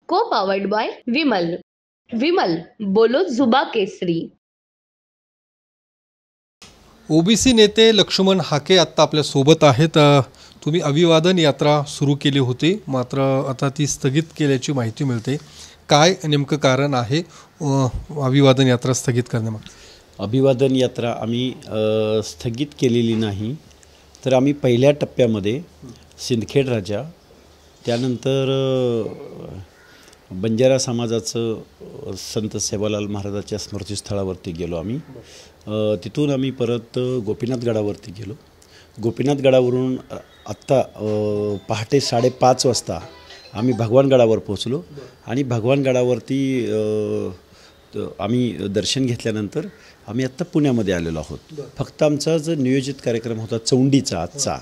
को powered by Vimal. Vimal बोलो जुबा केसरी. ओबीसी नेते लक्ष्मण हाके आत्ता आपल्या सोबत आहेत. तुम्ही अभिवादन यात्रा सुरू केली होती, मात्र आता ती स्थगित केल्याची माहिती मिळते. काय नेमकं कारण आहे अभिवादन यात्रा स्थगित करण्यामागे? अभिवादन यात्रा आम्ही स्थगित केलेली नाही, तर आम्ही पहिल्या टप्प्यामध्ये सिंदखेड राजा, त्यानंतर बंजारा समाजाचं संत सेवालाल महाराजाच्या स्मृतिस्थळावरती गेलो आम्ही. तिथून आम्ही परत गोपीनाथ गडावरती गेलो. गोपीनाथ गडावरून आत्ता पहाटे 5:30 वाजता आम्ही भगवान गडावर पोहोचलो आणि भगवान गडावरती आम्ही दर्शन घेतल्यानंतर आम्ही आत्ता पुण्यामध्ये आलेलो आहोत. फक्त आमचा जो नियोजित कार्यक्रम होता चौंडीचा आजचा,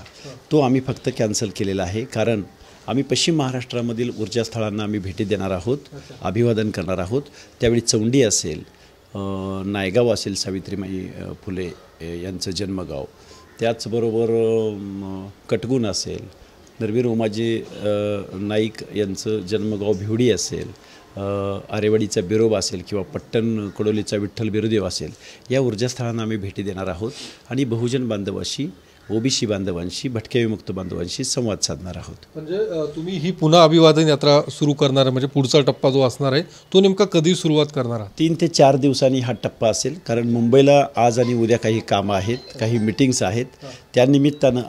तो आम्ही फक्त कॅन्सल केलेला आहे, कारण आम्ही पश्चिम महाराष्ट्रामधील ऊर्जास्थळांना आम्ही भेटी देणार आहोत, अभिवादन करणार आहोत. त्यावेळी चौंडी असेल, नायगाव असेल, सावित्रीबाई फुले यांचं जन्मगाव, त्याचबरोबर कटगुण असेल, नरवीर उमाजी नाईक यांचं जन्मगाव भिवडी असेल, आरेवाडीचा बिरोबा असेल किंवा पट्टण कडोलीचा विठ्ठल बिरुदेव असेल, या ऊर्जास्थळांना आम्ही भेटी देणार आहोत आणि बहुजन बांधवांशी, ओबीसी बांधवांशी, भटके विमुक्त बांधवांशी संवाद साधणार आहोत. म्हणजे तुम्ही ही पुन्हा अभिवादन यात्रा सुरू करणार, म्हणजे पुढचा टप्पा जो असणार आहे तो नेमका कधी सुरुवात करणार आहात? 3 ते 4 दिवसांनी हा टप्पा असेल, कारण मुंबईला आज आणि उद्या काही कामं आहेत, काही मिटिंग्स आहेत. त्यानिमित्तानं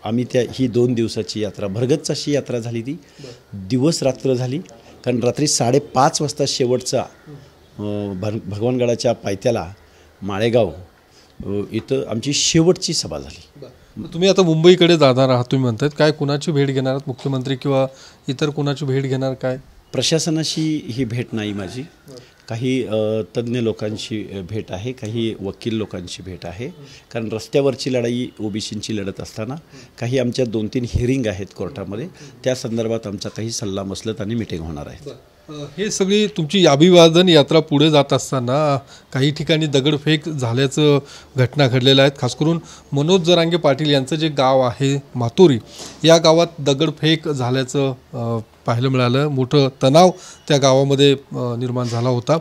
आम्ही ही 2 दिवसाची यात्रा, भरगच्च अशी यात्रा झाली, ती दिवस रात्र झाली. कारण रात्री 5:30 वाजता शेवटचा भगवानगडाच्या पायथ्याला माळेगाव इथं आमची शेवटची सभा झाली. तुम्ही आता मुंबईकडे जाणार आहात तुम्ही म्हणतात, काय कुणाची भेट घेणार आहात? मुख्यमंत्री किंवा इतर कुणाची भेट घेणार? काय प्रशासनाशी ही भेट नाही माझी, काही तज्ज्ञ लोकांची भेट आहे, काही वकील लोकांची भेट आहे. कारण रस्त्यावरची लढाई ओबीसींची लढत असताना काही आमच्या 2-3 हिअरिंग आहेत कोर्टामध्ये, त्या संदर्भात आमचा काही सल्लामसलत आणि मिटिंग होणार आहे. हे सगळी तुमची अभिवादन यात्रा पुढे जात असताना काही ठिकाणी दगडफेक झाल्याचं घटना घडलेल्या आहेत. खास करून मनोज जरांगे पाटील यांचं जे गाव आहे मातोरी, या गावात दगडफेक झाल्याचं पाहायला मिळालं. मोठं तणाव त्या गावामध्ये निर्माण झाला होता.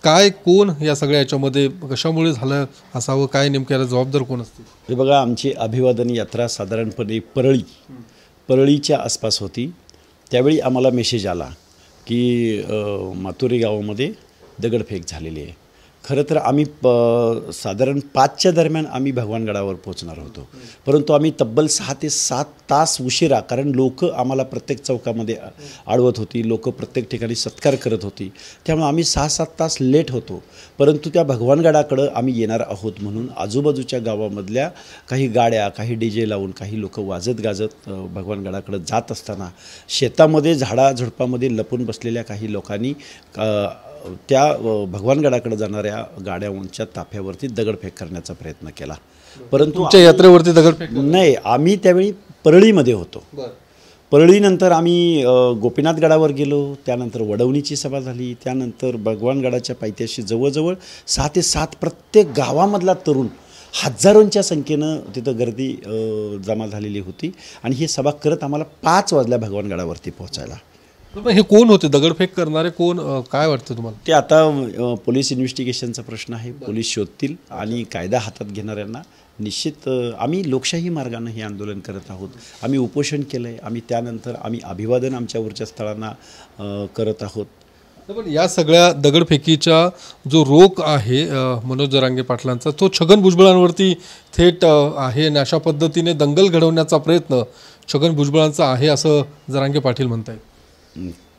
काय, कोण या सगळ्या याच्यामध्ये, कशामुळे झालं असावं, काय नेमकं याला जबाबदार कोण असते? हे बघा, आमची अभिवादन यात्रा साधारणपणे परळीच्या आसपास होती. त्यावेळी आम्हाला मेसेज आला की मातोरी गावामध्ये दगडफेक झालेली आहे. खरं तर आम्ही साधारण 5च्या दरम्यान आम्ही भगवानगडावर पोहोचणार होतो, परंतु आम्ही तब्बल 6 ते 7 तास उशिरा, कारण लोक आम्हाला प्रत्येक चौकामध्ये अडवत होती, लोक प्रत्येक ठिकाणी सत्कार करत होती, त्यामुळे आम्ही 6-7 तास लेट होतो. परंतु त्या भगवानगडाकडं आम्ही येणार आहोत म्हणून आजूबाजूच्या गावामधल्या काही गाड्या, काही DJ लावून, काही लोक वाजत गाजत भगवानगडाकडं जात असताना शेतामध्ये झाडाझुडपामध्ये लपून बसलेल्या काही लोकांनी त्या भगवानगडाकडे जाणाऱ्या गाड्यांच्या ताफ्यावरती दगडफेक करण्याचा प्रयत्न केला. परंतु तुमच्या यात्रेवरती दगडफेक नाही, आम्ही त्यावेळी परळीमध्ये होतो. परळीनंतर आम्ही गोपीनाथ गडावर गेलो, त्यानंतर वडवणीची सभा झाली, त्यानंतर भगवानगडाच्या पायथ्याशी जवळजवळ 6 ते 7 प्रत्येक गावामधला तरुण हजारोंच्या संख्येनं तिथं गर्दी जमा झालेली होती आणि ही सभा करत आम्हाला 5 वाजल्या भगवानगडावरती पोहोचायला. हे कोण होते दगडफेक करणारे, कोण, काय वाटतं तुम्हाला? ते आता पोलीस इन्व्हेस्टिगेशनचा प्रश्न आहे, पोलीस शोधतील आणि कायदा हातात घेणाऱ्यांना निश्चित. आम्ही लोकशाही मार्गानं हे आंदोलन करत आहोत. आम्ही उपोषण केलं आहे, आम्ही त्यानंतर आम्ही अभिवादन आमच्या ऊर्जास्थळांना करत आहोत. पण या सगळ्या दगडफेकीचा जो रोख आहे मनोज जरांगे पाटलांचा, तो छगन भुजबळांवरती थेट आहे आणि अशा पद्धतीने दंगल घडवण्याचा प्रयत्न छगन भुजबळांचा आहे असं जरांगे पाटील म्हणतायत.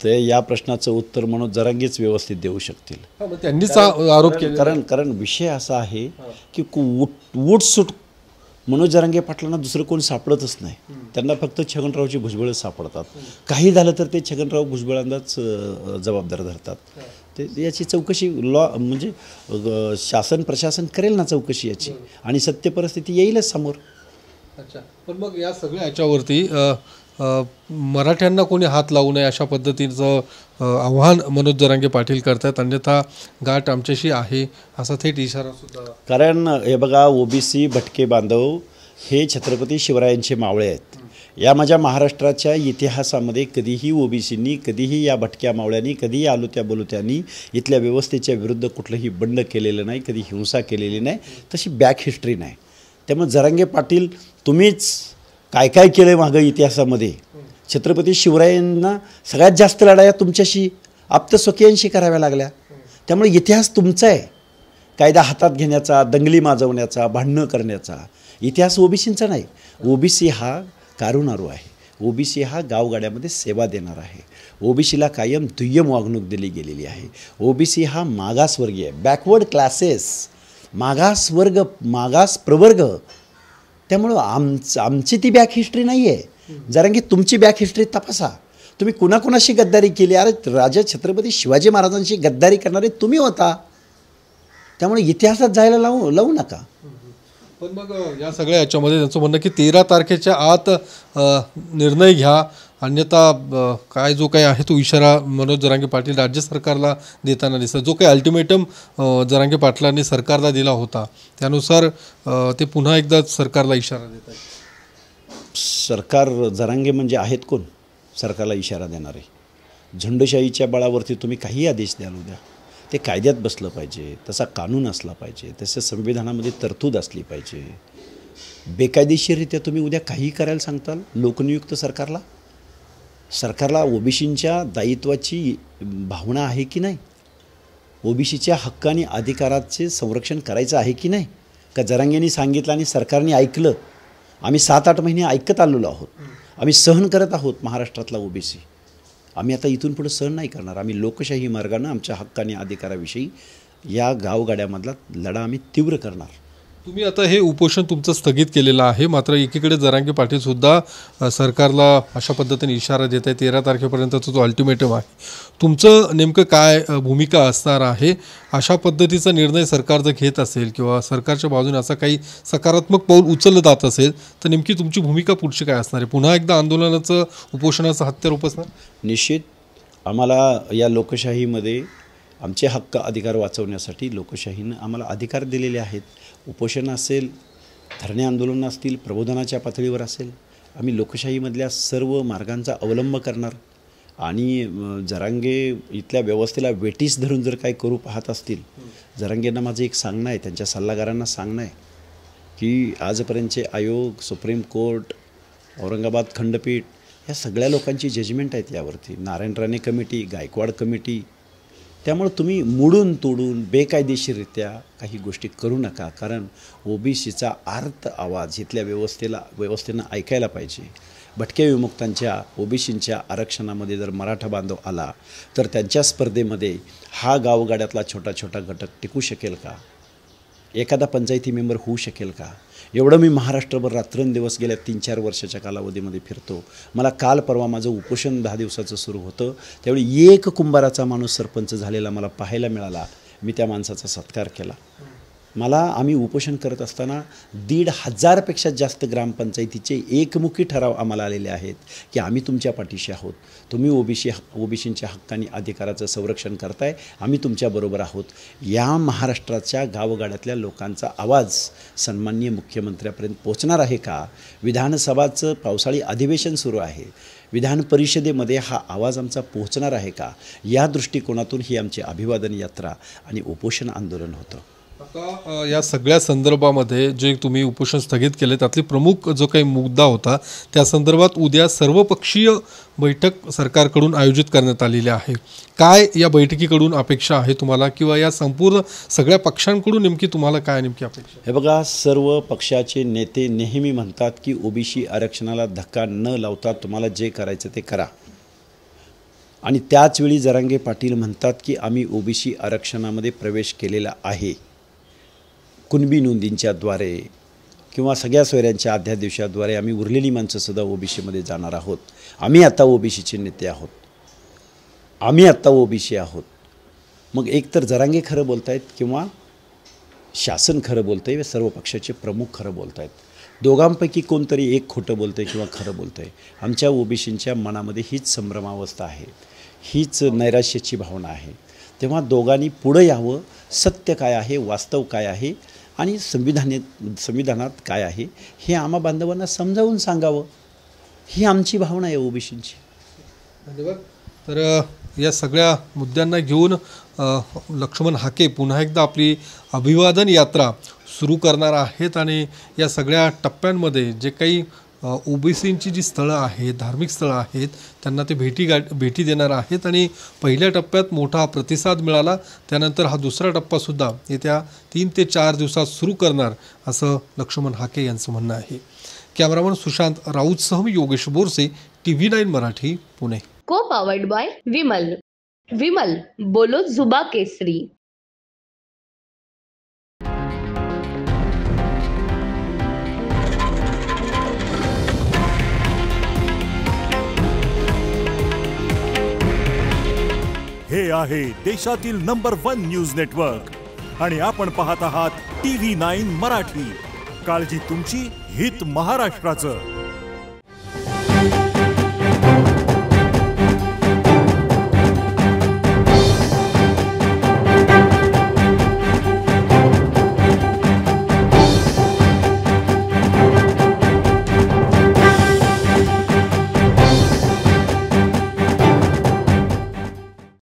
ते या प्रश्नाचं उत्तर मनोज जरांगेच व्यवस्थित देऊ शकतील. त्यांनीच आरोप केला. कारण विषय असा आहे की उठसूट मनोज जरांगे पाटलांना दुसरं कोण सापडतच नाही. त्यांना फक्त छगनरावची भुजबळच सापडतात. काही झालं तर ते छगनराव भुजबळांनाच जबाबदार धरतात. ते याची चौकशी म्हणजे शासन प्रशासन करेल ना चौकशी याची, आणि सत्य परिस्थिती येईलच समोर. अच्छा, पण मग या सगळ्या याच्यावरती मराठ्यांना कोणी हात लावू नये अशा पद्धतीचं आव्हान मनोज जरांगे पाटील करतात, अन्यथा गाठ आमच्याशी आहे असा थेट इशारा सुद्धा. कारण हे बघा, ओबीसी भटके बांधव हे छत्रपती शिवरायांचे मावळे आहेत. या माझ्या महाराष्ट्राच्या इतिहासामध्ये कधीही ओबीसींनी, कधीही या भटक्या मावळ्यांनी, कधीही आलुत्या बोलुत्यांनी इथल्या व्यवस्थेच्या विरुद्ध कुठलंही बंड केलेलं नाही, कधी हिंसा केलेली नाही, तशी बॅक हिस्ट्री नाही. त्यामुळे जरांगे पाटील, तुम्हीच काय काय केलं आहे मागं इतिहासामध्ये. छत्रपती शिवरायांना सगळ्यात जास्त लढाया तुमच्याशी, आप्तस्वकीयांशी कराव्या लागल्या. त्यामुळे इतिहास तुमचा आहे. कायदा हातात घेण्याचा, दंगली माजवण्याचा, भांडणं करण्याचा इतिहास ओबीसींचा नाही. ओबीसी हा कारुणारू आहे. ओबीसी हा गावगाड्यामध्ये सेवा देणार आहे. ओबीसीला कायम दुय्यम वागणूक दिली गेलेली आहे. ओबीसी हा मागासवर्गीय आहे, बॅकवर्ड क्लासेस, मागासवर्ग, मागास प्रवर्ग. त्यामुळं आमची ती बॅक हिस्ट्री नाही आहे. जरांगी तुमची बॅक हिस्ट्री तपासा. तुम्ही कुणाकुणाशी गद्दारी केली? अरे राजा छत्रपती शिवाजी महाराजांशी गद्दारी करणारे तुम्ही होता. त्यामुळे इतिहासात जायला लावू नका. पण मग या सगळ्या याच्यामध्ये त्यांचं म्हणणं की 13 तारखेच्या आत निर्णय घ्या, अन्यथा काय जो काही आहे तो इशारा मनोज जरांगे पाटील राज्य सरकारला देताना दिसतं. जो काही अल्टिमेटम जरांगे पाटलांनी सरकारला दिला होता त्यानुसार ते पुन्हा एकदा सरकारला इशारा देत आहेत. सरकार जरांगे म्हणजे आहेत कोण सरकारला इशारा देणारे? झुंडशाहीच्या बळावरती तुम्ही काही आदेश द्याल उद्या, ते कायद्यात बसलं पाहिजे, तसा कानून असला पाहिजे, तसं संविधानामध्ये तरतूद असली पाहिजे. बेकायदेशीररित्या तुम्ही उद्या काही करायला सांगताल लोकनियुक्त सरकारला? सरकारला ओबीसींच्या दायित्वाची भावना आहे की नाही? ओबीसीच्या हक्क आणि अधिकाराचे संरक्षण करायचं आहे की नाही? का जरांगेंनी सांगितलं आणि सरकारने ऐकलं? आम्ही 7-8 महिने ऐकत आलेलो आहोत. आम्ही सहन करत आहोत महाराष्ट्रातला ओबीसी. आम्ही आता इथून पुढे सहन नाही करणार. आम्ही लोकशाही मार्गानं आमच्या हक्क आणि अधिकाराविषयी या गावगाड्यामधला लढा आम्ही तीव्र करणार. तुम्ही आता हे उपोषण तुमचं स्थगित केलेलं आहे, मात्र एकीकडे जरांगे पाटीलसुद्धा सरकारला अशा पद्धतीने इशारा देत आहे. 13 तारखेपर्यंतचा जो अल्टिमेटम आहे, तुमचं नेमकं काय भूमिका असणार आहे? अशा पद्धतीचा निर्णय सरकार जर घेत असेल किंवा सरकारच्या बाजूने असा काही सकारात्मक पाऊल उचललं जात असेल तर नेमकी तुमची भूमिका पुढची काय असणार आहे? पुन्हा एकदा आंदोलनाचं, उपोषणाचं हत्यार उपसणार? निश्चित आम्हाला या लोकशाहीमध्ये आमचे हक्क अधिकार वाचवण्यासाठी लोकशाहीनं आम्हाला अधिकार दिलेले आहेत. उपोषण असेल, धरणे आंदोलन असतील, प्रबोधनाच्या पातळीवर असेल, आम्ही लोकशाहीमधल्या सर्व मार्गांचा अवलंब करणार. आणि जरांगे इथल्या व्यवस्थेला वेटीस धरून जर काही करू पाहत असतील, जरांगेंना माझं एक सांगणं आहे, त्यांच्या सल्लागारांना सांगणं आहे की आजपर्यंतचे आयोग, सुप्रीम कोर्ट, औरंगाबाद खंडपीठ, या सगळ्या लोकांची जजमेंट आहेत यावरती. Narayan Rane committee, Gaikwad committee. त्यामुळे तुम्ही मोडून तोडून बेकायदेशीररित्या काही गोष्टी करू नका. कारण ओबीसीचा आर्त आवाज इथल्या व्यवस्थेनं ऐकायला पाहिजे. भटक्या विमुक्तांच्या, ओबीसींच्या आरक्षणामध्ये जर मराठा बांधव आला तर त्यांच्या स्पर्धेमध्ये हा गावगाड्यातला छोटा छोटा घटक टिकू शकेल का? एखादा पंचायती मेंबर होऊ शकेल का? एवढं मी महाराष्ट्रभर रात्रंदिवस गेल्या 3-4 वर्षाच्या कालावधीमध्ये फिरतो. मला काल परवा माझं उपोषण 10 दिवसाचं सुरू होतं, त्यावेळी एक कुंभाराचा माणूस सरपंच झालेला मला पाहायला मिळाला. मी त्या माणसाचा सत्कार केला. आम्ही उपोषण करत असताना 1,500पेक्षा जास्त ग्रामपंचायतीचे एकमुखी ठराव आम्हाला आलेले आहेत की आम्ही तुमच्या पाठीशी आहोत. तुम्ही ओबीसींच्या हक्कांनी अधिकाराचं संरक्षण करताय, आम्ही तुमच्याबरोबर आहोत. या महाराष्ट्राच्या गावगाड्यातल्या लोकांचा आवाज सन्माननीय मुख्यमंत्र्यापर्यंत पोहोचणार आहे का? विधानसभाचं पावसाळी अधिवेशन सुरू आहे, विधान परिषदेमध्ये हा आवाज आमचा पोहोचणार आहे का? या दृष्टिकोनातून ही आमची अभिवादन यात्रा आणि उपोषण आंदोलन होतं. आता या सगळ्या संदर्भामध्ये जे तुम्ही उपोषण स्थगित केले त्यातली प्रमुख जो काही मुद्दा होता त्या संदर्भात उद्या सर्वपक्षीय बैठक सरकारकडून आयोजित करण्यात आलेली आहे. काय या बैठकीकडून अपेक्षा आहे तुम्हाला, किंवा या संपूर्ण सगळ्या पक्षांकडून नेमकी तुम्हाला काय नेमकी अपेक्षा? हे बघा, सर्व पक्षाचे नेते नेहमी म्हणतात की ओबीसी आरक्षणाला धक्का न लावता तुम्हाला जे करायचं ते करा. आणि त्याचवेळी जरांगे पाटील म्हणतात की आम्ही ओबीसी आरक्षणामध्ये प्रवेश केलेला आहे. कुणबी नोंदींच्याद्वारे किंवा सगळ्या सोयऱ्यांच्या अध्यादेशाद्वारे आम्ही उरलेली माणसंसुद्धा ओबीसीमध्ये जाणार आहोत. आम्ही आता ओबीसीचे नेते आहोत, आम्ही आत्ता ओबीसी आहोत. मग एकतर जरांगे खरं बोलत आहेत किंवा शासन खरं बोलतं आहे, सर्व पक्षाचे प्रमुख खरं बोलत आहेत. दोघांपैकी कोणतरी एक खोटं बोलतं आहे किंवा खरं बोलतं आहे. आमच्या ओबीसींच्या मनामध्ये हीच संभ्रमावस्था आहे, हीच नैराश्याची भावना आहे. तेव्हा दोघांनी पुढं यावं, सत्य काय आहे, वास्तव काय आहे आणि संविधानात काय आहे हे आम्हा बांधवांना समजावून सांगावं. ही आमची भावना आहे ओबीसींची. धन्यवाद. तर या सगळ्या मुद्द्यांना घेऊन लक्ष्मण हाके पुन्हा एकदा आपली अभिवादन यात्रा सुरू करणार आहेत आणि या सगळ्या टप्प्यांमध्ये जे काही ओबीसींची जी स्थळं आहेत, धार्मिक स्थळं आहेत, त्यांना ते भेटी देणार आहेत आणि पहिल्या टप्प्यात मोठा प्रतिसाद मिळाला, त्यानंतर हा दुसरा टप्पासुद्धा येत्या 3 ते 4 दिवसात सुरू करणार असं लक्ष्मण हाके यांचं म्हणणं आहे. कॅमेरामन सुशांत राऊतसह मी योगेश बोरसे, TV9 मराठी, पुणे. को पावर्ड बाय विमल. विमल बोलो जुबा केसरी. हे आहे देशातील नंबर 1 न्यूज नेटवर्क आणि आपण पाहत आहात TV9 मराठी. काळजी तुमची, हित महाराष्ट्राचं.